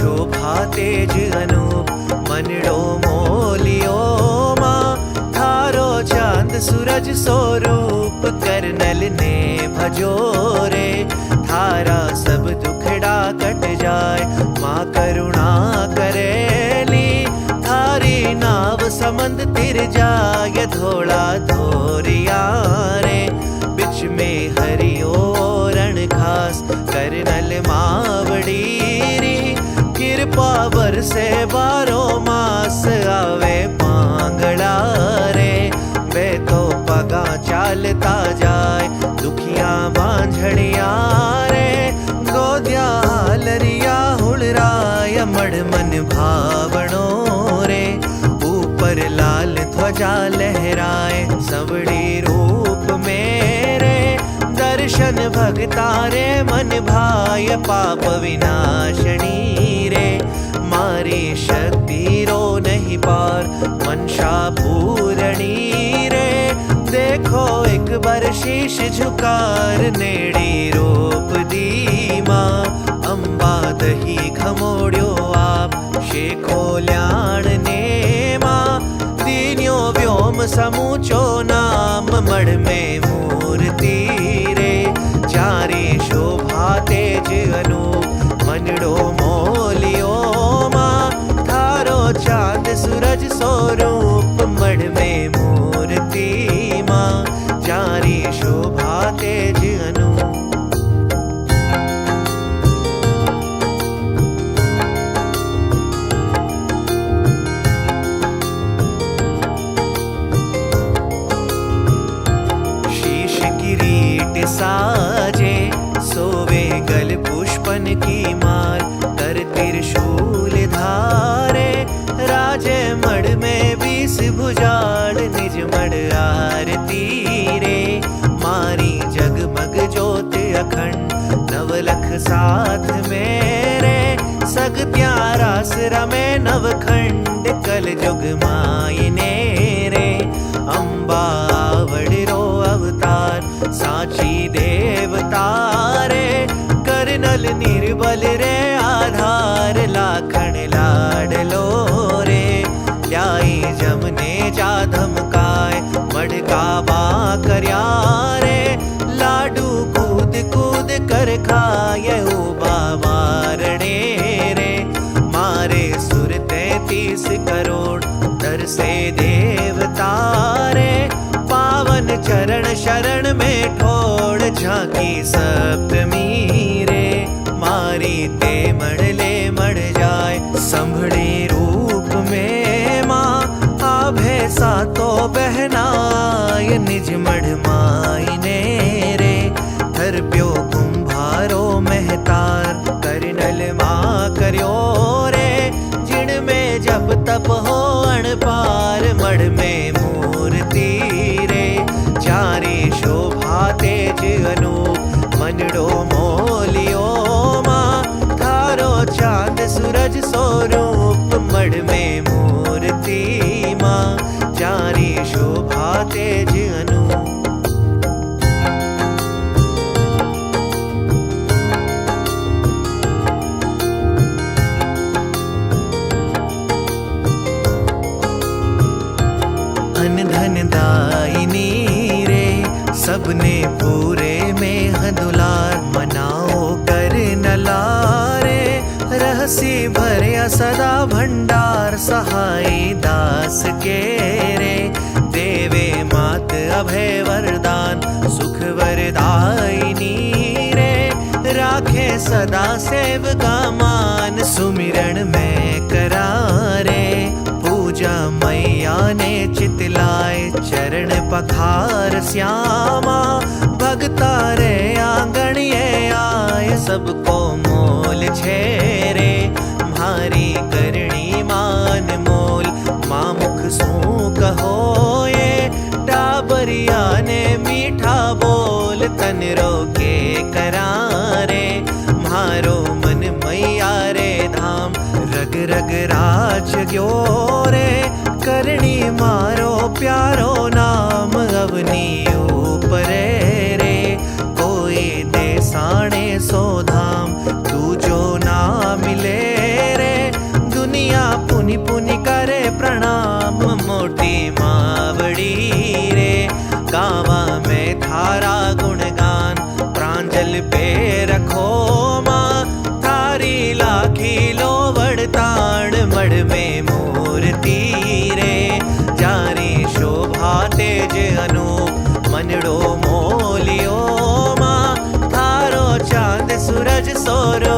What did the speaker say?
शोभा तेज अनूप मनड़ो मोलियो माँ थारो चांद सूरज स्वरूप करनल ने भजो रे थारा सब दुखड़ा कट जाए माँ करुणा करेली थारी नाव समंद तिर जाए धोला धोरिया रे बिच में हरियो रण घास करनल मावड़ी री कृपा बरसे बारो मास आवे पांगड़ा रे वे तो पगा चालता जाए दुखिया बांझड़िया रे गोदिया हालरिया हुलराय मड़ मन भावणो रे ऊपर लाल ध्वजा लहराए सवड़ी रूप मेरे दर्शन भगतारे मन भाय पाप विनाशनी रे मारी शक्ति रो नहीं पार मनशा पूरणी रे देखो एक बार शीश झुकार नेड़ी रूप दी माँ अंबा दही खमोड़्यो आप शेखो ल्याण ने माँ दीन्यो व्योम समूचो नाम मड़ में मूर्ति रे चारी शोभा तेज अनूप मनड़ो मोलियो माँ थारो चांद सूरज स्वरूप मड़ में मूर्ति माँ चारी शोभा तेज अनूप साजे सोवे गल पुष्पन की माल कर त्रिशूल धारे राजे मड़ में 20 भुजाल निज मड़ आरती रे मारी जगमग ज्योत अखंड नवलख साथ मेरे सग प्यारा सिरा में नवखंड कल जुग मायने रे अंबा आवड़ो अवतार साची देवतारे करनल निर्बल रे आधार लाखन लाडलो रे ल्याई जमने जा धमकाय मड़का बा करया रे लाडू कूद कूद कर खाए उबा वारणे रे मारे सुर 33 करोड़ दर से देवतारे पावन चरण शरण में ठोड़ झांकी सप्तमी रे मारी ते मड़ले मड़ जाए संभड़े रूप में माँ आभे सातो बहनाय निज मड़ मायने रे थर प्यो कुंभारो महतार करनल माँ करयो रे जिण में जप तप हो अणपार मड़ में मूर्ति रे चारी शोभा तेज अनूप मनड़ो मोलियो माँ थारो चांद सूरज स्वरूप मड़ में मूर्ति माँ चारी शोभा तेज अनूप धन दायिनी रे सबने पूरे में हदुलार मनाओ कर नलारे रहसी भरया सदा भंडार सहाय दास के रे देवे मात अभय वरदान सुख वरदायिनी रे राखे सदा सेवका मान सुमिरण में करारे पूजा मैया ने चितलाए चरण पखार श्यामा भगता रे आंगणिये आए सबको मोल छेरे भारी करणी मान मोल माँ मुख सू कहो ये टाबरिया ने मीठा बोल तन रोके करारे मारो मन मैया रे धाम रग रग राज ग्यो रे करणी मारो प्यारो नाम अवनी ऊपरे रे कोई दे साणे सो धाम तू जो ना मिले रे थारा गुणगान प्रांजल पे रखो माँ थारी लाखी लोवड़ ताण मड़ में मूर्ति रे जारी शोभा तेज अनूप मनड़ो मोलियो माँ थारो चांद सूरज सोरो